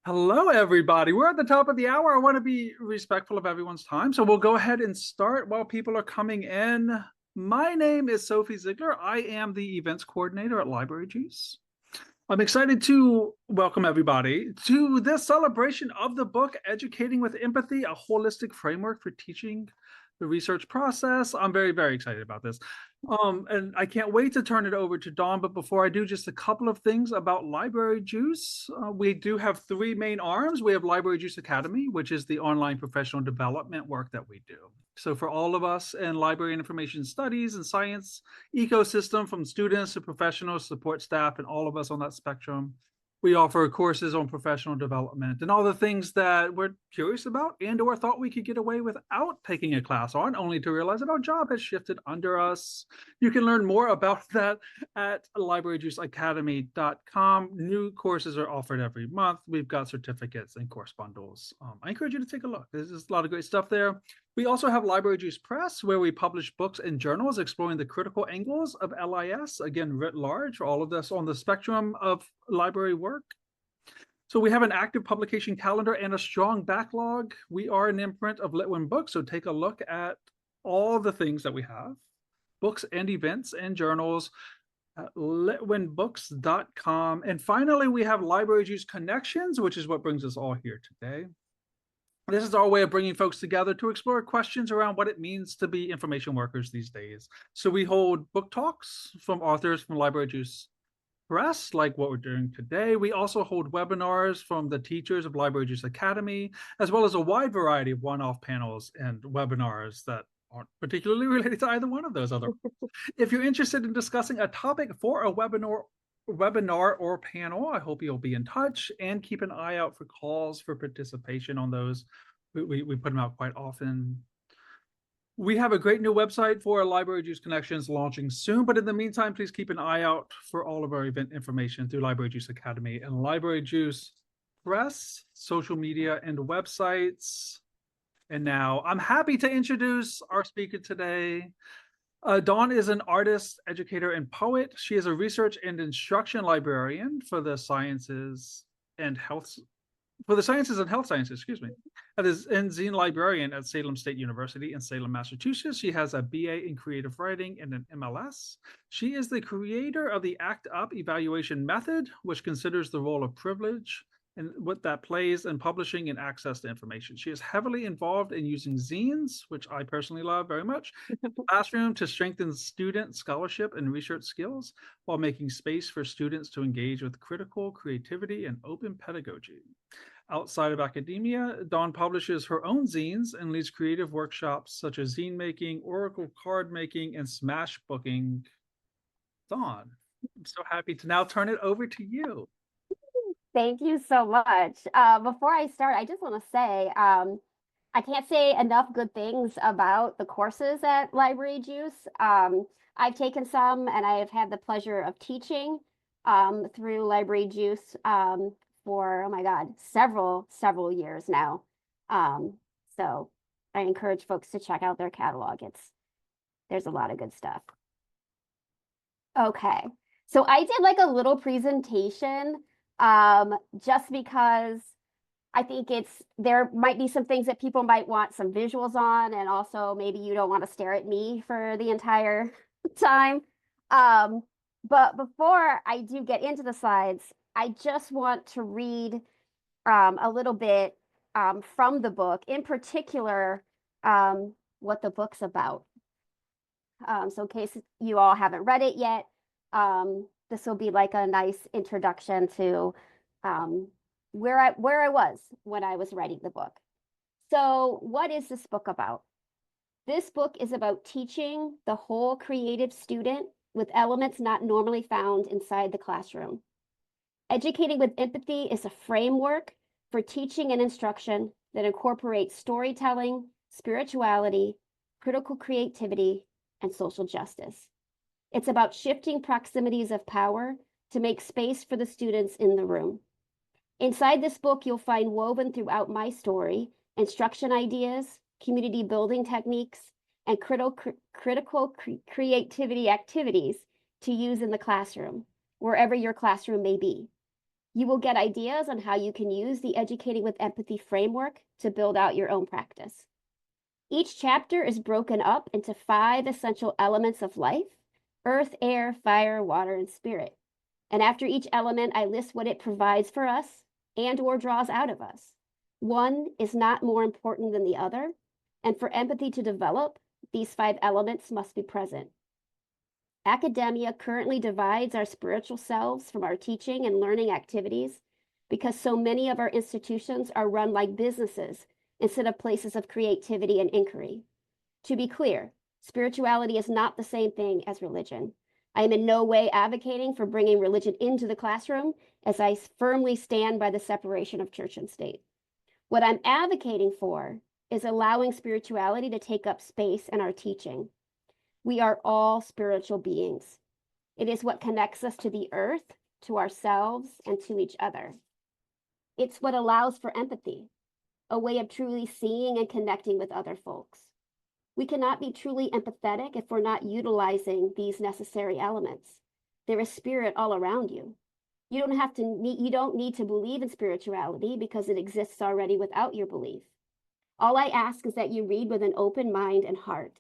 Hello, everybody. We're at the top of the hour. I want to be respectful of everyone's time. So we'll go ahead and start while people are coming in. My name is Sophie Ziegler. I am the events coordinator at Library Juice. I'm excited to welcome everybody to this celebration of the book, Educating with Empathy, a holistic framework for teaching the research process. I'm very, very excited about this. And I can't wait to turn it over to Dawn. But before I do, just a couple of things about Library Juice. We do have three main arms. We have Library Juice Academy, which is the online professional development work that we do. So for all of us in library and information studies and science ecosystem, from students to professionals, support staff, and all of us on that spectrum, we offer courses on professional development and all the things that we're curious about and or thought we could get away without taking a class on, only to realize that our job has shifted under us. You can learn more about that at libraryjuiceacademy.com. New courses are offered every month. We've got certificates and course bundles. I encourage you to take a look. There's a lot of great stuff there. We also have Library Juice Press, where we publish books and journals exploring the critical angles of LIS, again, writ large, all of this on the spectrum of library work. So we have an active publication calendar and a strong backlog. We are an imprint of Litwin Books, so take a look at all the things that we have, books and events and journals at litwinbooks.com. And finally, we have Library Juice Connections, which is what brings us all here today. This is our way of bringing folks together to explore questions around what it means to be information workers these days. So we hold book talks from authors from Library Juice Press, like what we're doing today. We also hold webinars from the teachers of Library Juice Academy, as well as a wide variety of one-off panels and webinars that aren't particularly related to either one of those other. If you're interested in discussing a topic for a webinar or panel, I hope you'll be in touch, and keep an eye out for calls for participation on those. We put them out quite often. We have a great new website for Library Juice Connections launching soon, but in the meantime, please keep an eye out for all of our event information through Library Juice Academy and Library Juice Press, social media, and websites. And now I'm happy to introduce our speaker today. Dawn is an artist, educator, and poet. She is a research and instruction librarian for the sciences and health sciences, excuse me. And is and zine librarian at Salem State University in Salem, Massachusetts. She has a BA in creative writing and an MLS. She is the creator of the ACT UP evaluation method, which considers the role of privilege and what that plays in publishing and access to information. She is heavily involved in using zines, which I personally love very much, in the classroom to strengthen student scholarship and research skills, while making space for students to engage with critical creativity and open pedagogy. Outside of academia, Dawn publishes her own zines and leads creative workshops such as zine making, oracle card making, and smash booking. Dawn, I'm so happy to now turn it over to you. Thank you so much. Before I start, I just want to say I can't say enough good things about the courses at Library Juice. I've taken some, and I have had the pleasure of teaching through Library Juice for, oh my God, several years now. So I encourage folks to check out their catalog. There's a lot of good stuff. Okay, so I did like a little presentation just because I think there might be some things that people might want some visuals on, and also maybe you don't want to stare at me for the entire time. But before I do get into the slides, I just want to read a little bit from the book, in particular, what the book's about. So in case you all haven't read it yet, this will be like a nice introduction to where I was when I was writing the book. So what is this book about? This book is about teaching the whole creative student with elements not normally found inside the classroom. Educating with Empathy is a framework for teaching and instruction that incorporates storytelling, spirituality, critical creativity, and social justice. It's about shifting proximities of power to make space for the students in the room. Inside this book, you'll find woven throughout my story instruction ideas, community building techniques, and critical creativity activities to use in the classroom, wherever your classroom may be. You will get ideas on how you can use the Educating with Empathy framework to build out your own practice. Each chapter is broken up into 5 essential elements of life: earth, air, fire, water, and spirit. And after each element, I list what it provides for us and or draws out of us. One is not more important than the other, and for empathy to develop, these 5 elements must be present. Academia currently divides our spiritual selves from our teaching and learning activities because so many of our institutions are run like businesses instead of places of creativity and inquiry. To be clear, spirituality is not the same thing as religion. I am in no way advocating for bringing religion into the classroom, as I firmly stand by the separation of church and state. What I'm advocating for is allowing spirituality to take up space in our teaching. We are all spiritual beings. It is what connects us to the earth, to ourselves, and to each other. It's what allows for empathy, a way of truly seeing and connecting with other folks. We cannot be truly empathetic if we're not utilizing these necessary elements. There is spirit all around you. You don't need to believe in spirituality because it exists already without your belief. All I ask is that you read with an open mind and heart.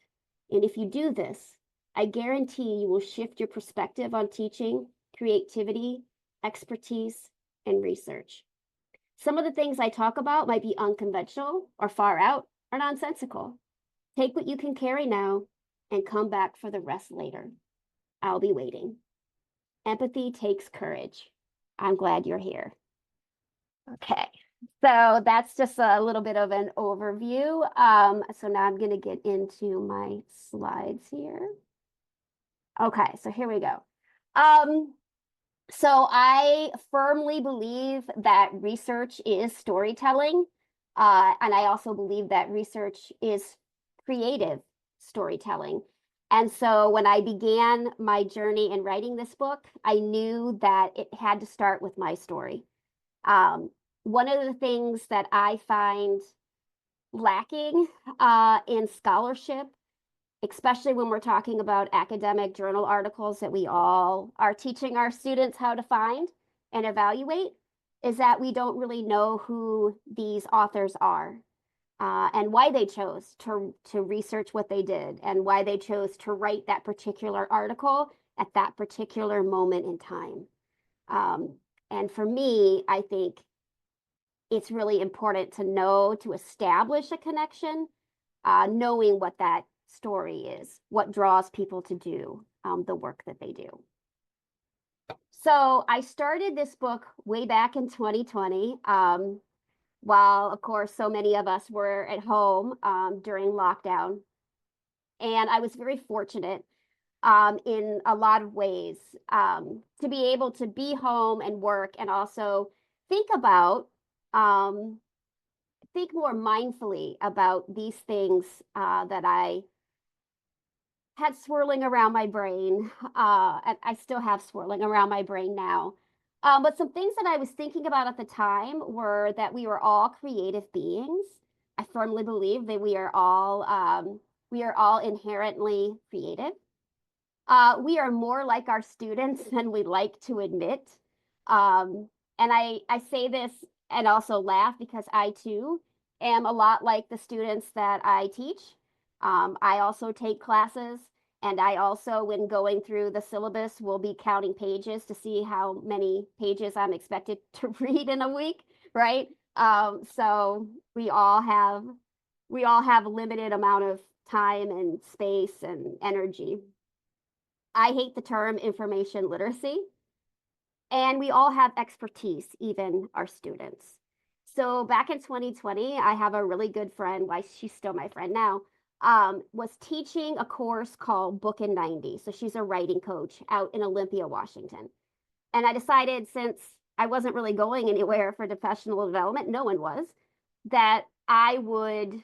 And if you do this, I guarantee you will shift your perspective on teaching, creativity, expertise, and research. Some of the things I talk about might be unconventional or far out or nonsensical. Take what you can carry now and come back for the rest later. I'll be waiting. Empathy takes courage. I'm glad you're here. Okay, so that's just a little bit of an overview. So now I'm going to get into my slides here. Okay, so here we go. So I firmly believe that research is storytelling. And I also believe that research is creative storytelling. And so when I began my journey in writing this book, I knew that it had to start with my story. One of the things that I find lacking in scholarship, especially when we're talking about academic journal articles that we all are teaching our students how to find and evaluate, is that we don't really know who these authors are. And why they chose to research what they did and why they chose to write that particular article at that particular moment in time. And for me, I think it's really important to know, to establish a connection, knowing what that story is, what draws people to do the work that they do. So I started this book way back in 2020. While, of course, so many of us were at home during lockdown. And I was very fortunate in a lot of ways to be able to be home and work and also think more mindfully about these things that I had swirling around my brain. And I still have swirling around my brain now. But some things that I was thinking about at the time were that we were all creative beings. I firmly believe that we are all inherently creative. We are more like our students than we like to admit. And I say this and also laugh because I too am a lot like the students that I teach. I also take classes. And I also, when going through the syllabus, will be counting pages to see how many pages I'm expected to read in a week, right? So we all have limited amount of time and space and energy. I hate the term information literacy. And we all have expertise, even our students. So back in 2020, I have a really good friend, why she's still my friend now, was teaching a course called Book in 90. So she's a writing coach out in Olympia, Washington. And I decided, since I wasn't really going anywhere for professional development, no one was, that I would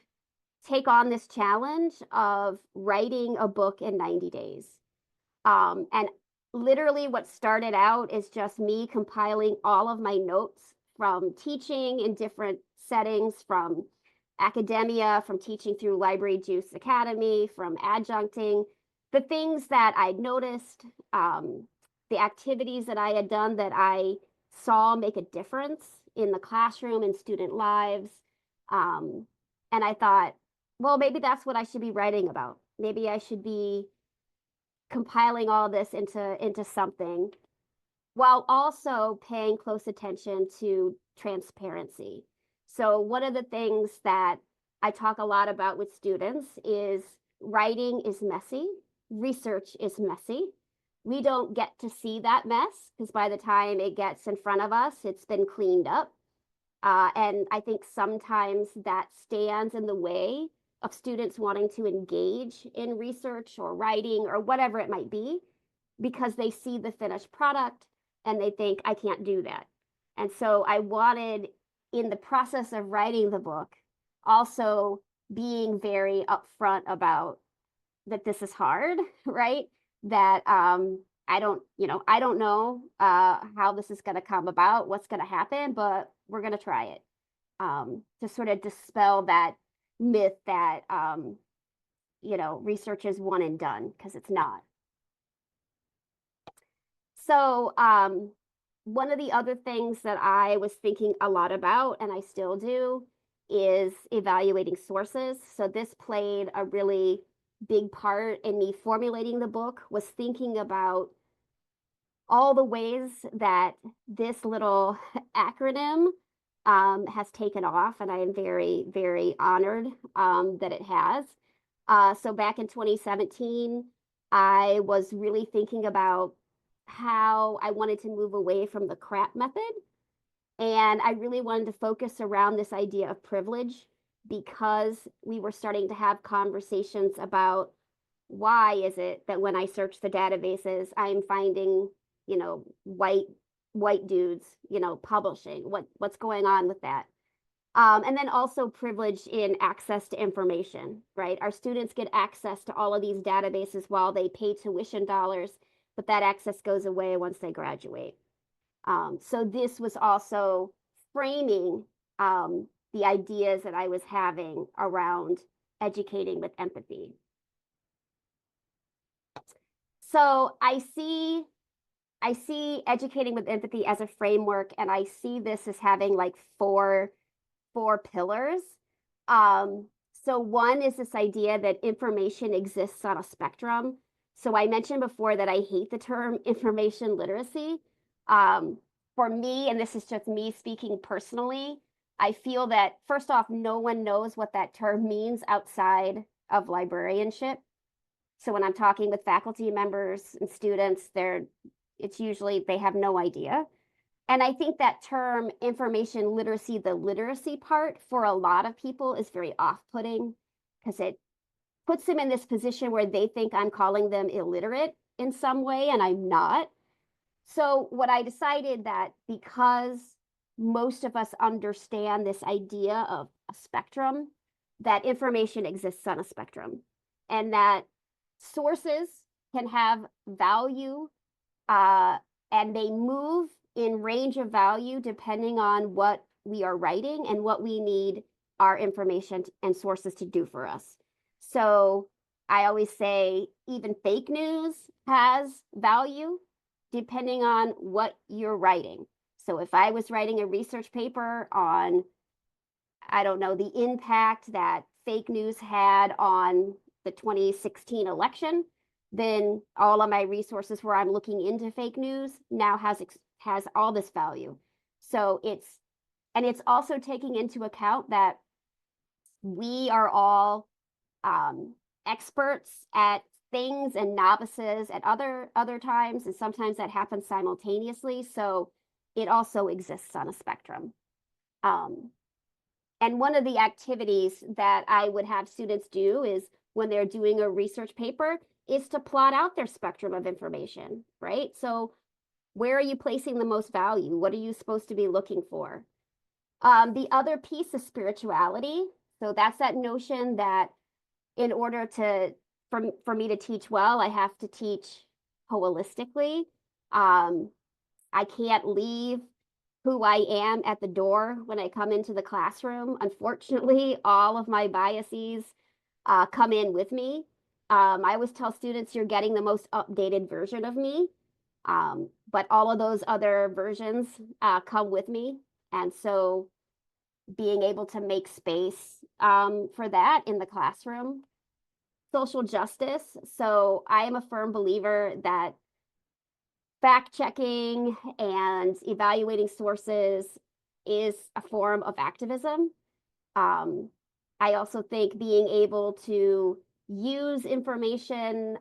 take on this challenge of writing a book in 90 days. And literally what started out is just me compiling all of my notes from teaching in different settings, from academia, from teaching through Library Juice Academy, from adjuncting, the things that I'd noticed, the activities that I had done that I saw make a difference in the classroom and student lives. And I thought, well, maybe that's what I should be writing about. Maybe I should be compiling all this into something while also paying close attention to transparency. So one of the things that I talk a lot about with students is writing is messy, research is messy. We don't get to see that mess because by the time it gets in front of us, it's been cleaned up. And I think sometimes that stands in the way of students wanting to engage in research or writing or whatever it might be, because they see the finished product and they think, I can't do that. And so I wanted, in the process of writing the book, also being very upfront about that this is hard, right? That I don't know how this is going to come about, what's going to happen, but we're going to try it, to sort of dispel that myth that research is one and done, because it's not. So one of the other things that I was thinking a lot about, and I still do, is evaluating sources. So this played a really big part in me formulating the book, was thinking about all the ways that this little acronym has taken off, and I am very, very honored that it has. So back in 2017, I was really thinking about how I wanted to move away from the CRAP method. And I really wanted to focus around this idea of privilege, because we were starting to have conversations about why is it that when I search the databases, I'm finding, white dudes, publishing. What's going on with that? And then also privilege in access to information, right? Our students get access to all of these databases while they pay tuition dollars, but that access goes away once they graduate. So this was also framing the ideas that I was having around educating with empathy. So I see educating with empathy as a framework, and I see this as having like four pillars. So one is this idea that information exists on a spectrum. So I mentioned before that I hate the term information literacy. For me, and this is just me speaking personally, I feel that first off, no one knows what that term means outside of librarianship. So when I'm talking with faculty members and students, it's usually they have no idea. And I think that term information literacy, the literacy part for a lot of people is very off-putting, because it puts them in this position where they think I'm calling them illiterate in some way, and I'm not. So what I decided that because most of us understand this idea of a spectrum, that information exists on a spectrum, and that sources can have value, and they move in range of value depending on what we are writing and what we need our information and sources to do for us. So I always say even fake news has value depending on what you're writing. So if I was writing a research paper on, I don't know, the impact that fake news had on the 2016 election, then all of my resources where I'm looking into fake news now has all this value. So it's also taking into account that we are all experts at things and novices at other times, and sometimes that happens simultaneously. So it also exists on a spectrum. And one of the activities that I would have students do is when they're doing a research paper is to plot out their spectrum of information, right? So where are you placing the most value? What are you supposed to be looking for? The other piece is spirituality. So that's that notion that in order for me to teach well, I have to teach holistically. I can't leave who I am at the door when I come into the classroom. Unfortunately, all of my biases come in with me. I always tell students you're getting the most updated version of me. But all of those other versions come with me. And so being able to make space for that in the classroom. Social justice. So I am a firm believer that fact checking and evaluating sources is a form of activism. I also think being able to use information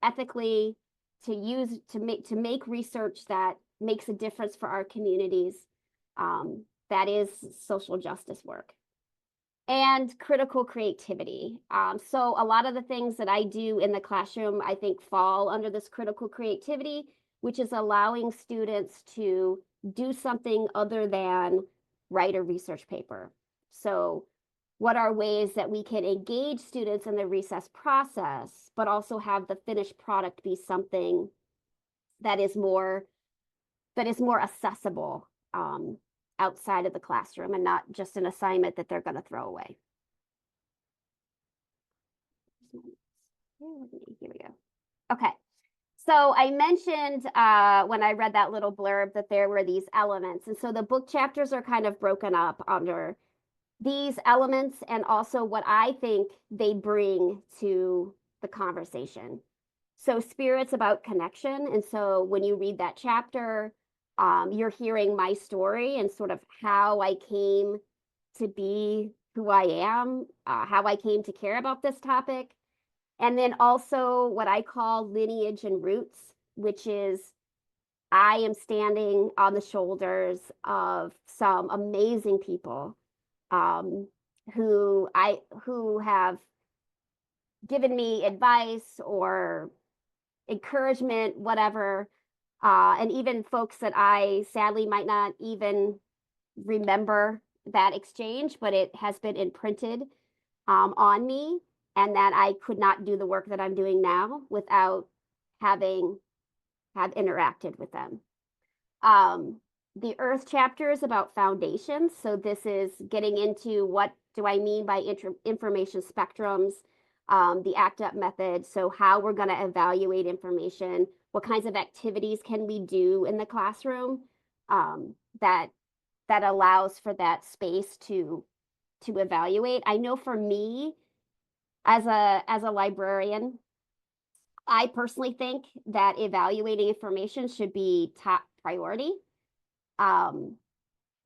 ethically, to make research that makes a difference for our communities, that is social justice work. And critical creativity. So a lot of the things that I do in the classroom, I think fall under this critical creativity, which is allowing students to do something other than write a research paper. So what are ways that we can engage students in the recess process, but also have the finished product be something that is more accessible outside of the classroom and not just an assignment that they're going to throw away. Here we go. Okay. So I mentioned when I read that little blurb that there were these elements. And so the book chapters are kind of broken up under these elements and also what I think they bring to the conversation. So spirit's about connection. And so when you read that chapter, you're hearing my story and sort of how I came to be who I am, how I came to care about this topic. And then also what I call lineage and roots, which is I am standing on the shoulders of some amazing people who have given me advice or encouragement, whatever, and even folks that I sadly might not even remember that exchange, but it has been imprinted on me, and that I could not do the work that I'm doing now without having have interacted with them. The Earth chapter is about foundations. So this is getting into what do I mean by information spectrums, the ACT UP method. So how we're going to evaluate information, what kinds of activities can we do in the classroom that allows for that space to evaluate. I know for me as a librarian, I personally think that evaluating information should be top priority. And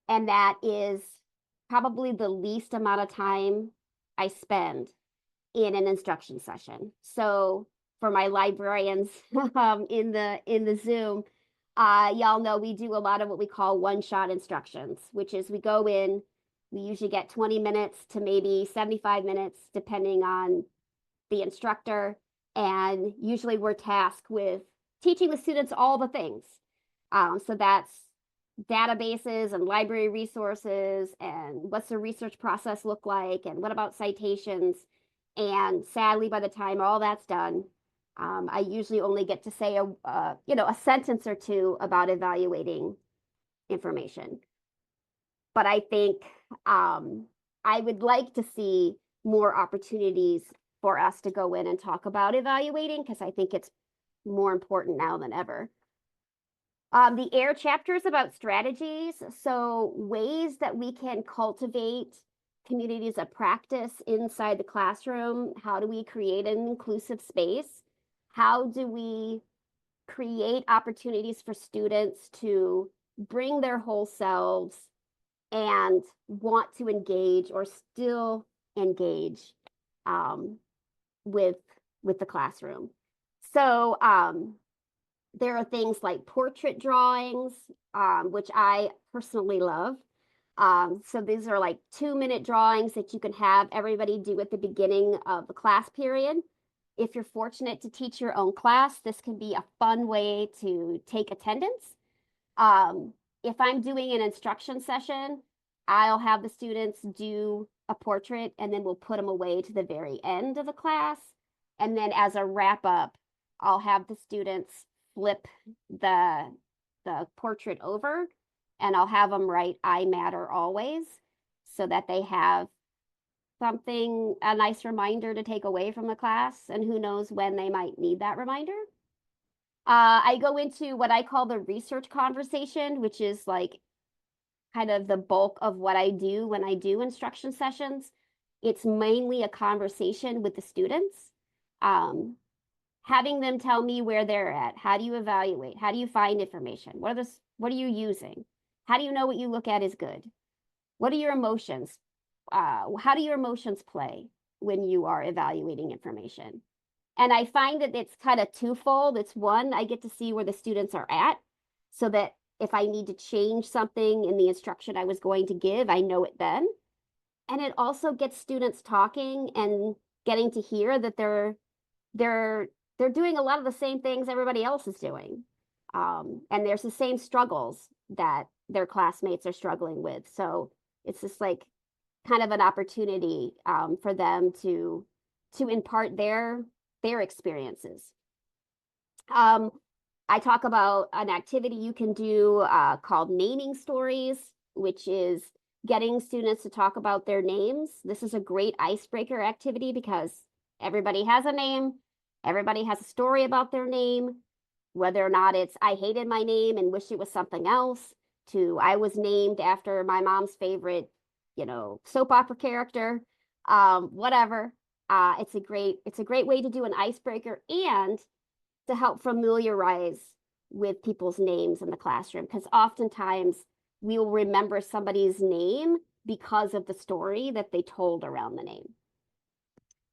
that is probably the least amount of time I spend in an instruction session. So for my librarians in the Zoom, y'all know we do a lot of what we call one-shot instructions, which is we go in, we usually get 20 minutes to maybe 75 minutes, depending on the instructor. And usually we're tasked with teaching the students all the things. So that's databases and library resources and what's the research process look like and what about citations. And sadly, by the time all that's done, I usually only get to say a sentence or two about evaluating information. But I think I would like to see more opportunities for us to go in and talk about evaluating, because I think it's more important now than ever. The AIR chapter is about strategies, so ways that we can cultivate communities of practice inside the classroom. How do we create an inclusive space? How do we create opportunities for students to bring their whole selves and want to engage or still engage with the classroom? So there are things like portrait drawings, which I personally love. So these are like 2-minute drawings that you can have everybody do at the beginning of the class period. If you're fortunate to teach your own class, this can be a fun way to take attendance. If I'm doing an instruction session, I'll have the students do a portrait and then we'll put them away to the very end of the class. And then as a wrap up, I'll have the students flip the portrait over and I'll have them write "I matter always" so that they have something, a nice reminder to take away from the class, and who knows when they might need that reminder. I go into what I call the research conversation, which is like kind of the bulk of what I do when I do instruction sessions. It's mainly a conversation with the students, um, having them tell me where they're at. How do you evaluate? How do you find information? What are you using? How do you know what you look at is good? What are your emotions? How do your emotions play when you are evaluating information? And I find that it's kind of twofold. It's one, I get to see where the students are at so that if I need to change something in the instruction I was going to give, I know it then. And it also gets students talking and getting to hear that they're they're doing a lot of the same things everybody else is doing. And there's the same struggles that their classmates are struggling with. So it's just like kind of an opportunity for them to impart their experiences. Um, I talk about an activity you can do called naming stories, which is getting students to talk about their names. This is a great icebreaker activity because everybody has a name, everybody has a story about their name, whether or not it's I hated my name and wish it was something else, to I was named after my mom's favorite, soap opera character, whatever. It's a great way to do an icebreaker and to help familiarize with people's names in the classroom because oftentimes we will remember somebody's name because of the story that they told around the name.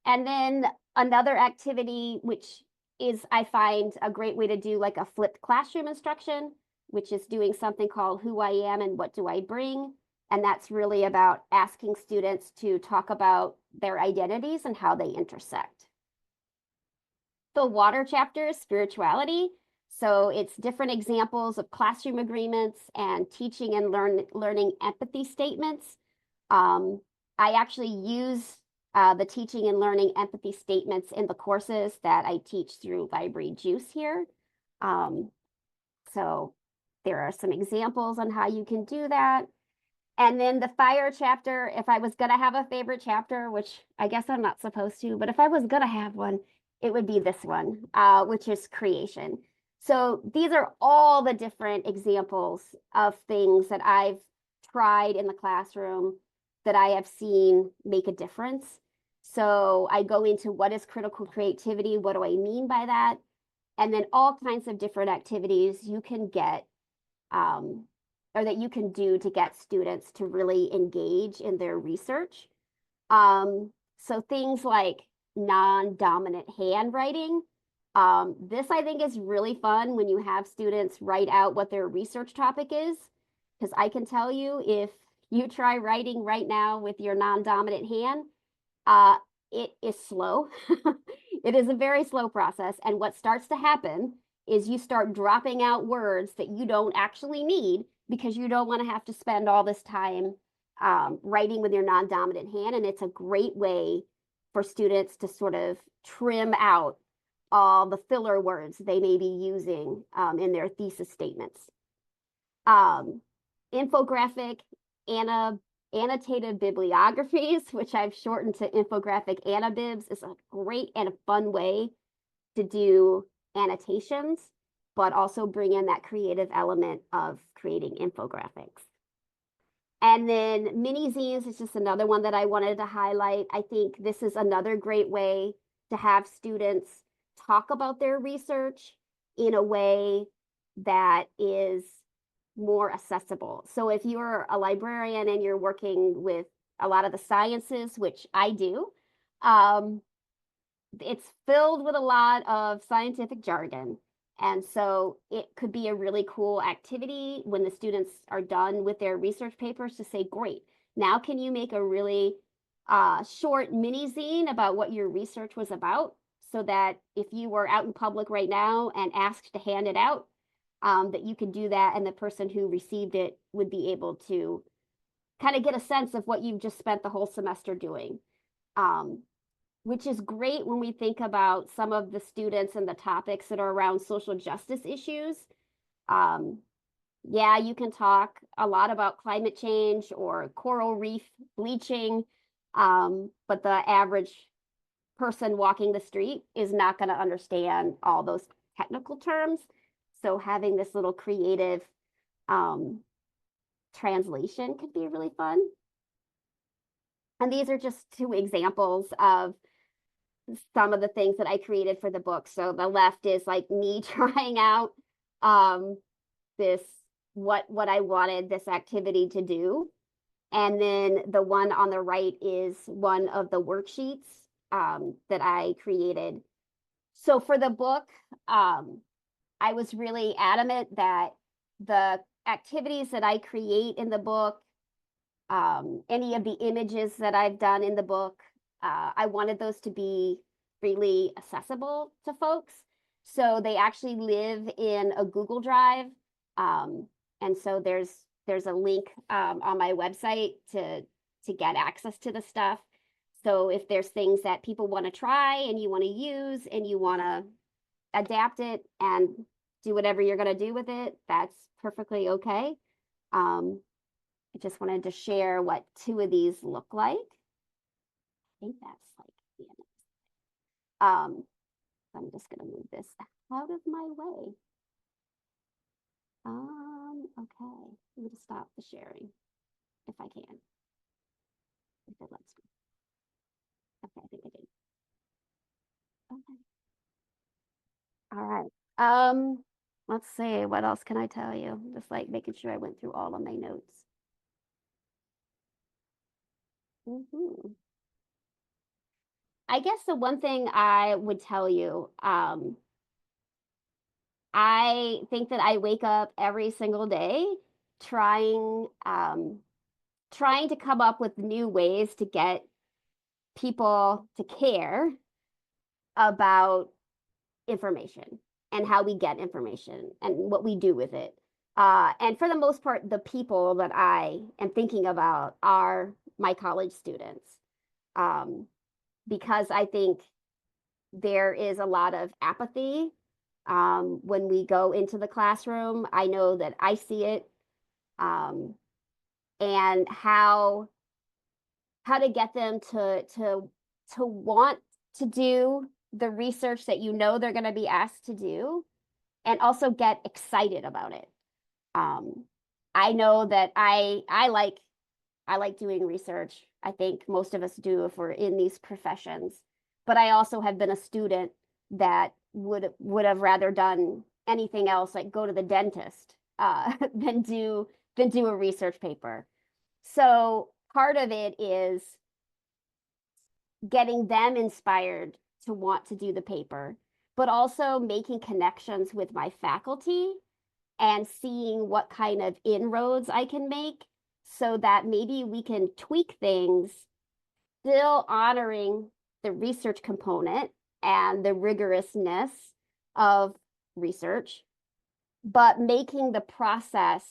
And then another activity, which is I find a great way to do like a flipped classroom instruction, which is doing something called Who I Am and What Do I Bring? And that's really about asking students to talk about their identities and how they intersect. The water chapter is spirituality. So it's different examples of classroom agreements and teaching and learning empathy statements. I actually use the teaching and learning empathy statements in the courses that I teach through Library Juice here. So there are some examples on how you can do that. And then the fire chapter, if I was going to have a favorite chapter, which I guess I'm not supposed to, but if I was going to have one, it would be this one, which is creation. So these are all the different examples of things that I've tried in the classroom that I have seen make a difference. So I go into what is critical creativity? What do I mean by that? And then all kinds of different activities you can get or that you can do to get students to really engage in their research. So things like non-dominant handwriting. This I think is really fun when you have students write out what their research topic is, because I can tell you if you try writing right now with your non-dominant hand, it is slow. It is a very slow process. And what starts to happen is you start dropping out words that you don't actually need because you don't want to have to spend all this time writing with your non-dominant hand. And it's a great way for students to sort of trim out all the filler words they may be using in their thesis statements. Infographic, annotated bibliographies, which I've shortened to infographic annabibs, is a great and a fun way to do annotations, but also bring in that creative element of creating infographics. And then mini zines is just another one that I wanted to highlight. I think this is another great way to have students talk about their research in a way that is more accessible. So if you're a librarian and you're working with a lot of the sciences, which I do, it's filled with a lot of scientific jargon. And so it could be a really cool activity when the students are done with their research papers to say, great, now can you make a really short mini zine about what your research was about so that if you were out in public right now and asked to hand it out, that you could do that and the person who received it would be able to kind of get a sense of what you've just spent the whole semester doing. Which is great when we think about some of the students and the topics that are around social justice issues. Yeah, you can talk a lot about climate change or coral reef bleaching, but the average person walking the street is not going to understand all those technical terms. So having this little creative translation could be really fun. And these are just two examples of some of the things that I created for the book. So the left is like me trying out this what I wanted this activity to do. And then the one on the right is one of the worksheets that I created. So for the book, I was really adamant that the activities that I create in the book, any of the images that I've done in the book, I wanted those to be freely accessible to folks. So they actually live in a Google Drive. And so there's a link on my website to get access to the stuff. So if there's things that people want to try and you want to use and you want to adapt it and do whatever you're going to do with it, that's perfectly okay. I just wanted to share what two of these look like. I think that's like the end. I'm just going to move this out of my way. Okay, I'm going to stop the sharing if I can. If it lets me. Okay, I think I did. Okay. All right. Let's see, what else can I tell you? Just like making sure I went through all of my notes. I guess the one thing I would tell you, I think that I wake up every single day trying trying to come up with new ways to get people to care about information and how we get information and what we do with it. And for the most part, the people that I am thinking about are my college students, because I think there is a lot of apathy when we go into the classroom. I know that I see it, and how to get them to want to do the research that you know they're going to be asked to do, and also get excited about it. I know that I like doing research. I think most of us do if we're in these professions. But I also have been a student that would have rather done anything else, like go to the dentist, than do a research paper. So part of it is getting them inspired to want to do the paper, but also making connections with my faculty and seeing what kind of inroads I can make so that maybe we can tweak things, still honoring the research component and the rigorousness of research, but making the process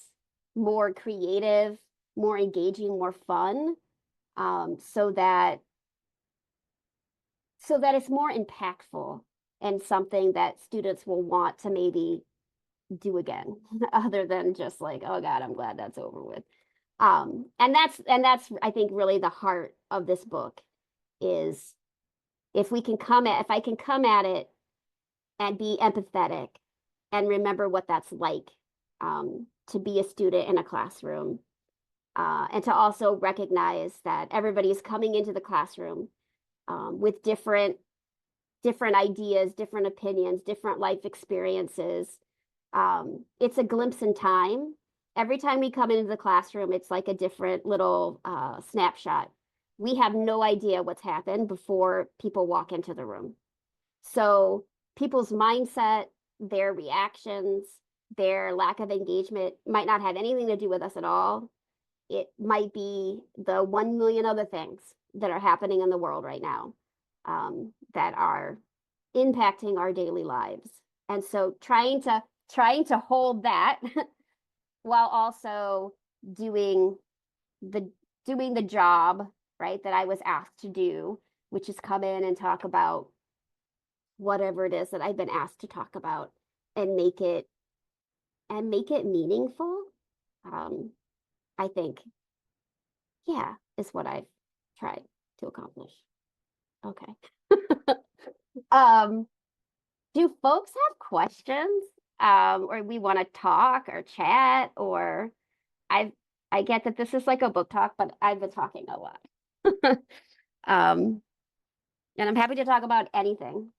more creative, more engaging, more fun, so that it's more impactful and something that students will want to maybe do again, other than just like, oh God, I'm glad that's over with. And that's I think really the heart of this book is if I can come at it and be empathetic and remember what that's like, to be a student in a classroom, and to also recognize that everybody's coming into the classroom with different ideas, different opinions, different life experiences. It's a glimpse in time. Every time we come into the classroom, it's like a different little snapshot. We have no idea what's happened before people walk into the room. So people's mindset, their reactions, their lack of engagement might not have anything to do with us at all. It might be the 1 million other things that are happening in the world right now, that are impacting our daily lives. And so trying to hold that while also doing the job, right, that I was asked to do, which is come in and talk about whatever it is that I've been asked to talk about and make it meaningful. I think, yeah, is what I've tried to accomplish. Okay. Do folks have questions? Or we want to talk or chat, or I I get that this is like a book talk, but I've been talking a lot. Um, and I'm happy to talk about anything.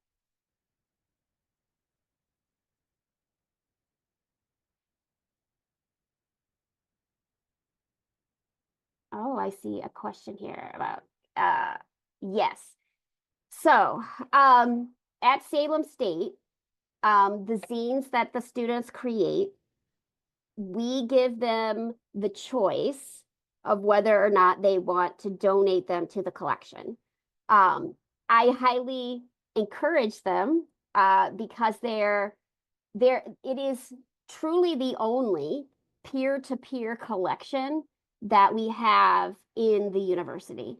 Oh, I see a question here about yes. So, at Salem State, the zines that the students create, we give them the choice of whether or not they want to donate them to the collection. Um, I highly encourage them because it is truly the only peer-to-peer collection that we have in the university.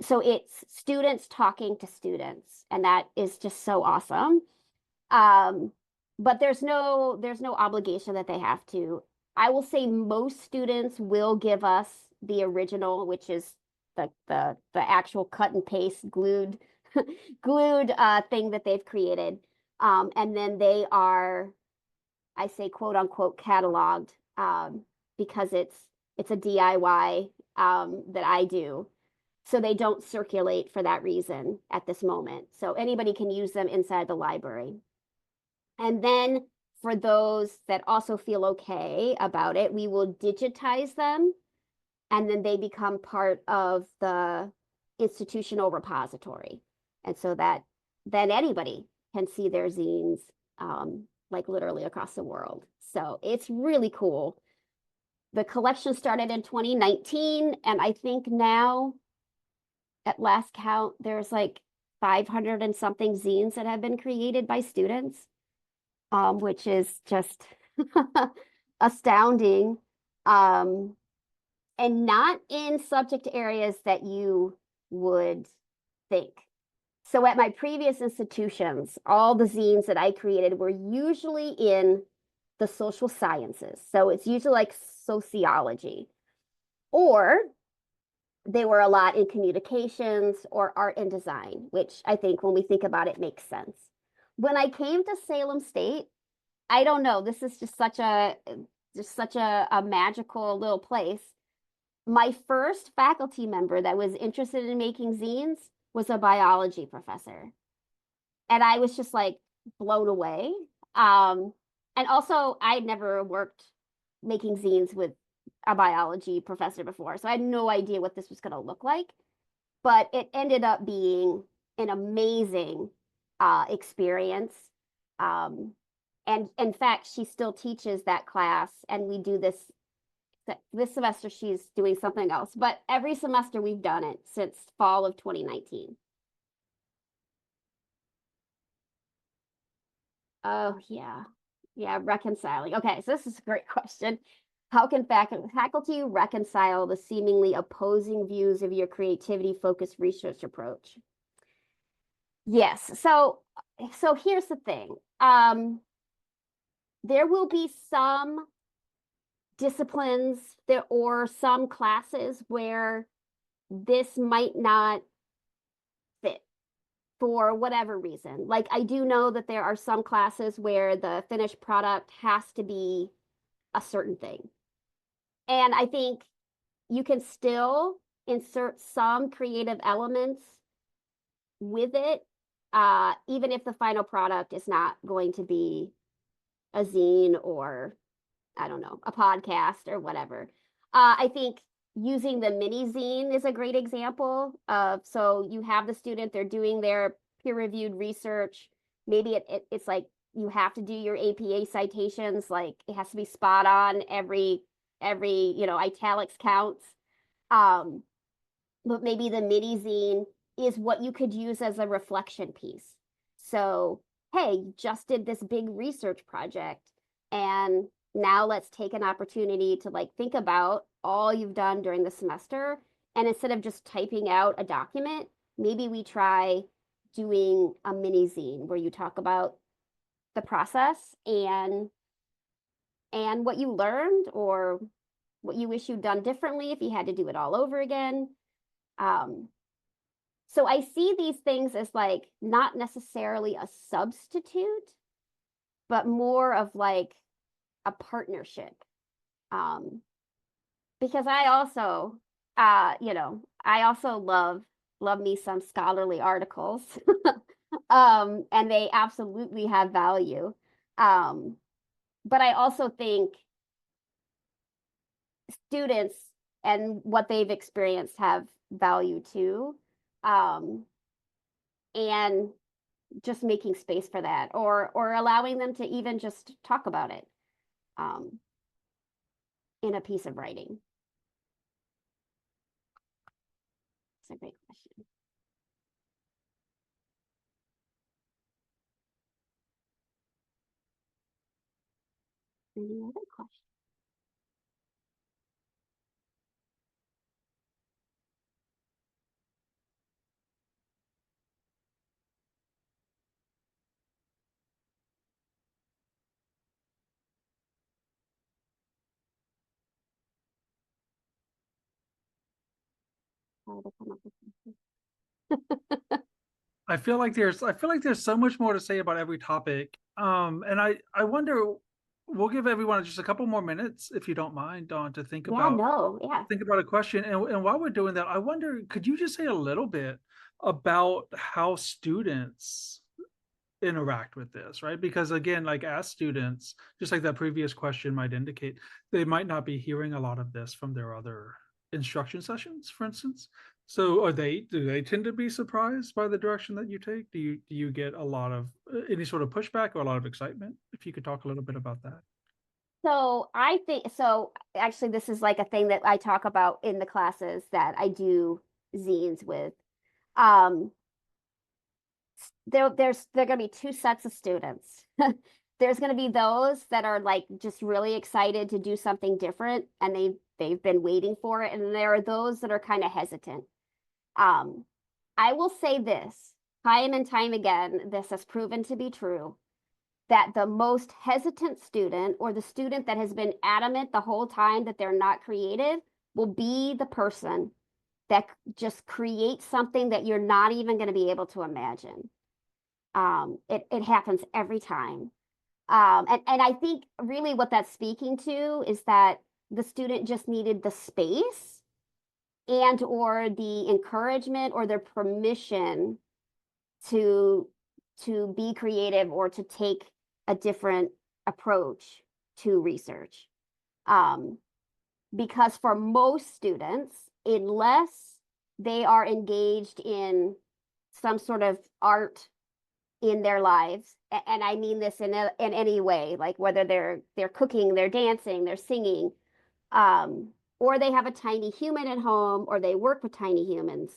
So it's students talking to students, and that is just so awesome. Um, but there's no obligation that they have to. I will say most students will give us the original, which is the actual cut and paste glued thing that they've created. And then they are, I say, quote unquote, cataloged, because it's a DIY that I do. So they don't circulate for that reason at this moment. So anybody can use them inside the library. And then for those that also feel okay about it, we will digitize them, and then they become part of the institutional repository. And so that then anybody can see their zines, like literally across the world. So it's really cool. The collection started in 2019, and I think now, at last count, there's like 500 and something zines that have been created by students, which is just astounding. Um, and not in subject areas that you would think. So at my previous institutions, all the zines that I created were usually in the social sciences. So it's usually like sociology, or they were a lot in communications or art and design, which I think when we think about it makes sense. When I came to Salem State, I don't know, this is just such a magical little place. My first faculty member that was interested in making zines was a biology professor. And I was just like blown away. Um, and also, I'd never worked making zines with a biology professor before. So I had no idea what this was going to look like. But it ended up being an amazing experience. Um, and in fact, she still teaches that class, and we do this semester she's doing something else, but every semester we've done it since fall of 2019. Oh, yeah. Yeah, reconciling. Okay, so this is a great question. How can faculty reconcile the seemingly opposing views of your creativity focused research approach? Yes. So here's the thing. There will be some disciplines there or some classes where this might not fit for whatever reason. Like, I do know that there are some classes where the finished product has to be a certain thing. And I think you can still insert some creative elements with it, even if the final product is not going to be a zine or, I don't know, a podcast or whatever. I think using the mini zine is a great example of, so you have the student, they're doing their peer-reviewed research. Maybe it's like you have to do your APA citations, like it has to be spot on, every italics counts. Um, but maybe the mini zine is what you could use as a reflection piece. So, hey, you just did this big research project, and now let's take an opportunity to like think about all you've done during the semester. And instead of just typing out a document, maybe we try doing a mini zine where you talk about the process and what you learned, or what you wish you'd done differently if you had to do it all over again. Um, So I see these things as like not necessarily a substitute, but more of like a partnership. Um, because I also, I also love me some scholarly articles, and they absolutely have value. Um, but I also think students and what they've experienced have value too. Um, and just making space for that, or allowing them to even just talk about it um, in a piece of writing. It's a great question. Any other questions? How to come up with something. I feel like there's so much more to say about every topic. And I wonder, we'll give everyone just a couple more minutes, if you don't mind, Dawn, to Yeah, no, yeah. think about a question. And while we're doing that, I wonder, could you just say a little bit about how students interact with this, right? Because again, like as students, just like that previous question might indicate, they might not be hearing a lot of this from their other instruction sessions, for instance. So do they tend to be surprised by the direction that you take? Do you get a lot of any sort of pushback or a lot of excitement? If you could talk a little bit about that. So I think so. Actually, this is like a thing that I talk about in the classes that I do zines with. Um, there going to be two sets of students. There's going to be those that are like just really excited to do something different, and they've been waiting for it, and there are those that are kind of hesitant. Um, I will say this time and time again, this has proven to be true that the most hesitant student, or the student that has been adamant the whole time that they're not creative, will be the person that just creates something that you're not even going to be able to imagine. It happens every time. And I think really what that's speaking to is that the student just needed the space and or the encouragement or their permission to be creative or to take a different approach to research. Um, because for most students, unless they are engaged in some sort of art in their lives, and I mean this in any way, like whether they're cooking, they're dancing, they're singing, or they have a tiny human at home, or they work with tiny humans.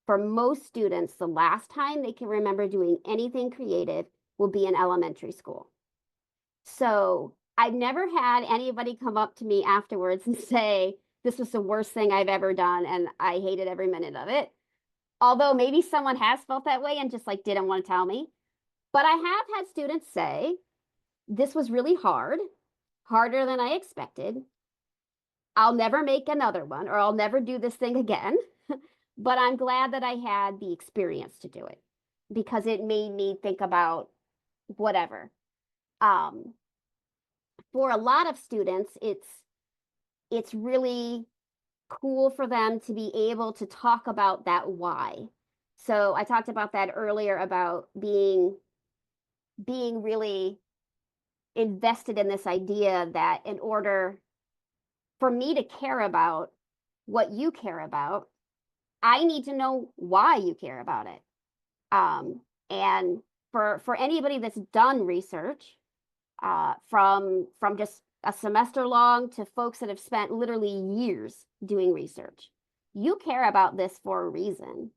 For most students, the last time they can remember doing anything creative will be in elementary school. So I've never had anybody come up to me afterwards and say, this was the worst thing I've ever done, and I hated every minute of it. Although maybe someone has felt that way and just like didn't want to tell me. But I have had students say, this was really hard, harder than I expected. I'll never make another one, or I'll never do this thing again. But I'm glad that I had the experience to do it because it made me think about whatever. Um, for a lot of students, it's really cool for them to be able to talk about that why. So I talked about that earlier about being really invested in this idea that in order for me to care about what you care about, I need to know why you care about it. And for anybody that's done research, from just a semester long to folks that have spent literally years doing research, you care about this for a reason.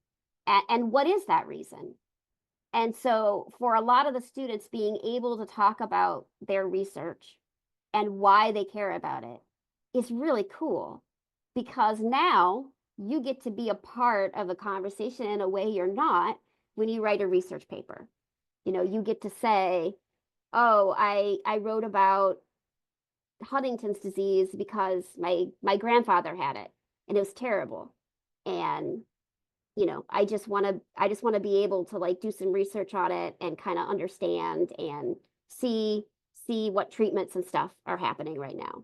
And what is that reason? And so, for a lot of the students, being able to talk about their research and why they care about it is really cool because now you get to be a part of a conversation in a way you're not when you write a research paper. You get to say, oh, I wrote about Huntington's disease because my grandfather had it and it was terrible. And I just want to be able to like do some research on it and kind of understand and see what treatments and stuff are happening right now.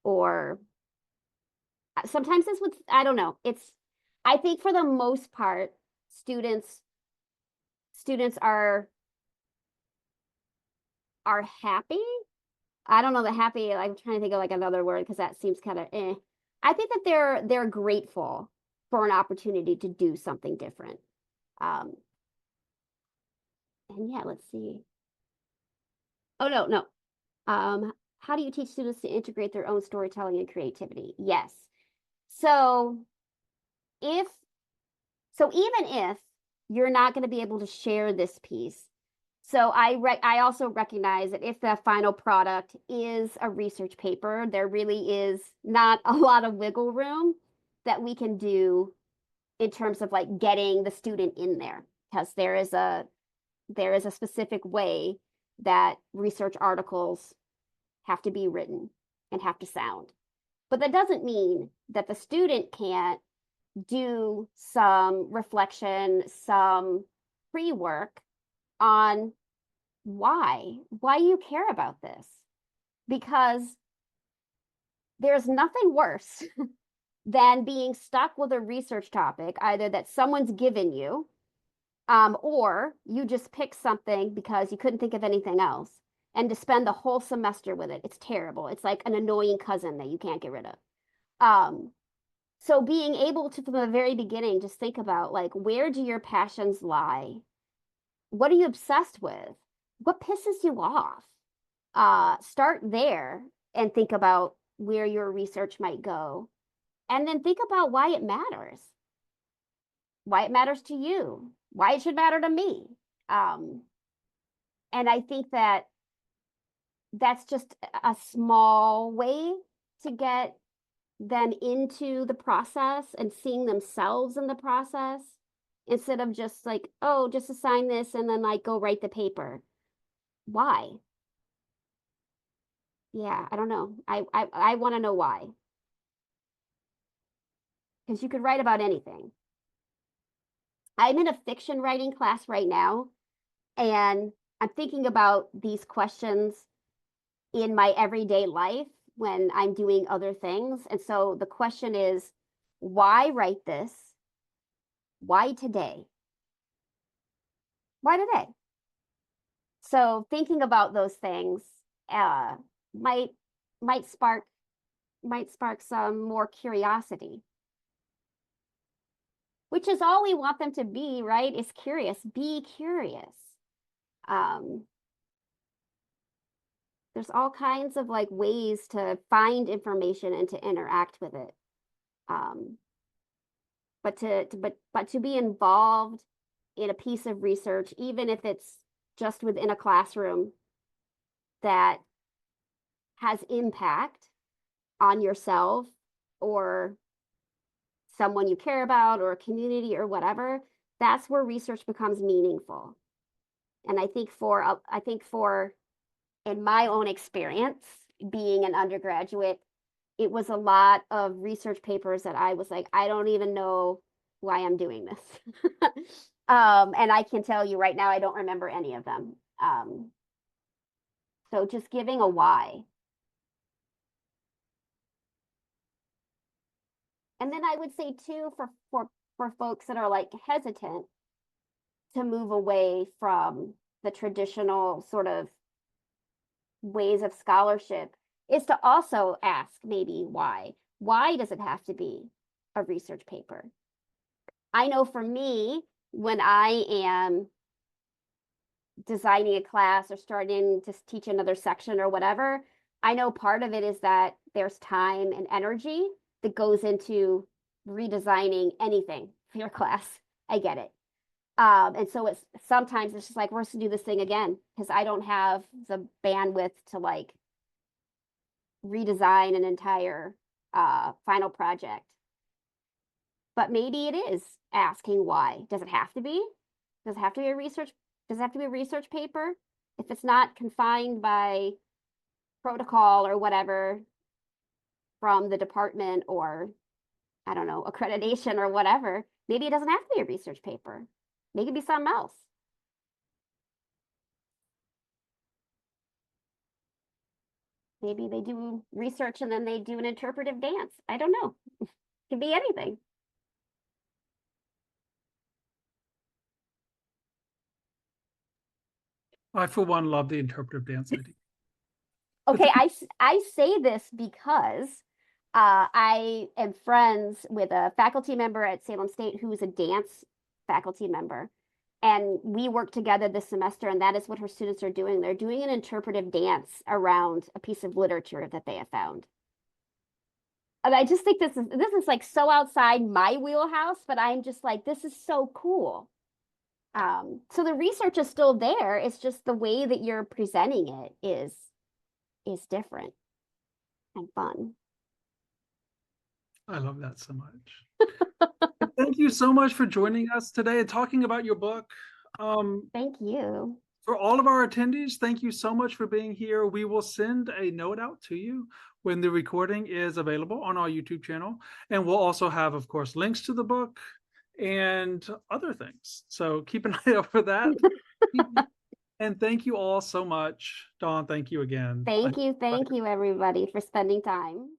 Or sometimes it's with, I don't know. I think for the most part, students are happy. I don't know the happy, I'm trying to think of like another word because that seems kind of I think that they're grateful for an opportunity to do something different. Um, and yeah, let's see. Oh no, no. How do you teach students to integrate their own storytelling and creativity? Yes. So if even if you're not going to be able to share this piece, so I also recognize that if the final product is a research paper, there really is not a lot of wiggle room that we can do in terms of like getting the student in there, because there is a specific way that research articles have to be written and have to sound. But that doesn't mean that the student can't do some reflection, some pre-work on why you care about this. Because there's nothing worse than being stuck with a research topic, either that someone's given you, or you just pick something because you couldn't think of anything else, and to spend the whole semester with it. It's terrible. It's like an annoying cousin that you can't get rid of. So being able to, from the very beginning, just think about like, where do your passions lie? What are you obsessed with? What pisses you off? Start there and think about where your research might go. And then think about why it matters to you, why it should matter to me. And I think that that's just a small way to get them into the process and seeing themselves in the process, instead of just like, oh, just assign this and then like go write the paper. Why? Yeah, I don't know. I want to know why. Because you could write about anything. I'm in a fiction writing class right now, and I'm thinking about these questions in my everyday life when I'm doing other things. And so the question is, why write this? Why today? Why today? So thinking about those things uh, might might spark some more curiosity, which is all we want them to be, right? Is curious. Be curious. Um, there's all kinds of like ways to find information and to interact with it. Um, but to be involved in a piece of research, even if it's just within a classroom that has impact on yourself or someone you care about or a community or whatever, that's where research becomes meaningful. And I think for in my own experience being an undergraduate, it was a lot of research papers that I was like, I don't even know why I'm doing this. And I can tell you right now, I don't remember any of them. So just giving a why. And then I would say too, for folks that are like hesitant to move away from the traditional sort of ways of scholarship, is to also ask maybe why. Why does it have to be a research paper? I know for me, when I am designing a class or starting to teach another section or whatever, I know part of it is that there's time and energy that goes into redesigning anything for your class. I get it. And so it's sometimes it's just like, we're to do this thing again because I don't have the bandwidth to like redesign an entire final project. But maybe it is asking why. Does it have to be? Does it have to be a research? Does it have to be a research paper? If it's not confined by protocol or whatever from the department or I don't know, accreditation or whatever, Maybe it doesn't have to be a research paper. Maybe it could be something else. Maybe they do research and then they do an interpretive dance. I don't know. It could be anything. I, for one, love the interpretive dance idea. Okay, I say this because I am friends with a faculty member at Salem State who is a dance faculty member. And we work together this semester, and that is what her students are doing. They're doing an interpretive dance around a piece of literature that they have found. And I just think this is like so outside my wheelhouse, but I'm just like, this is so cool. So the research is still there. It's just the way that you're presenting it is different and fun. I love that so much. Thank you so much for joining us today and talking about your book. Thank you. For all of our attendees, thank you so much for being here. We will send a note out to you when the recording is available on our YouTube channel. And we'll also have, of course, links to the book and other things. So keep an eye out for that. And thank you all so much. Dawn, thank you again. Thank you, everybody, for spending time.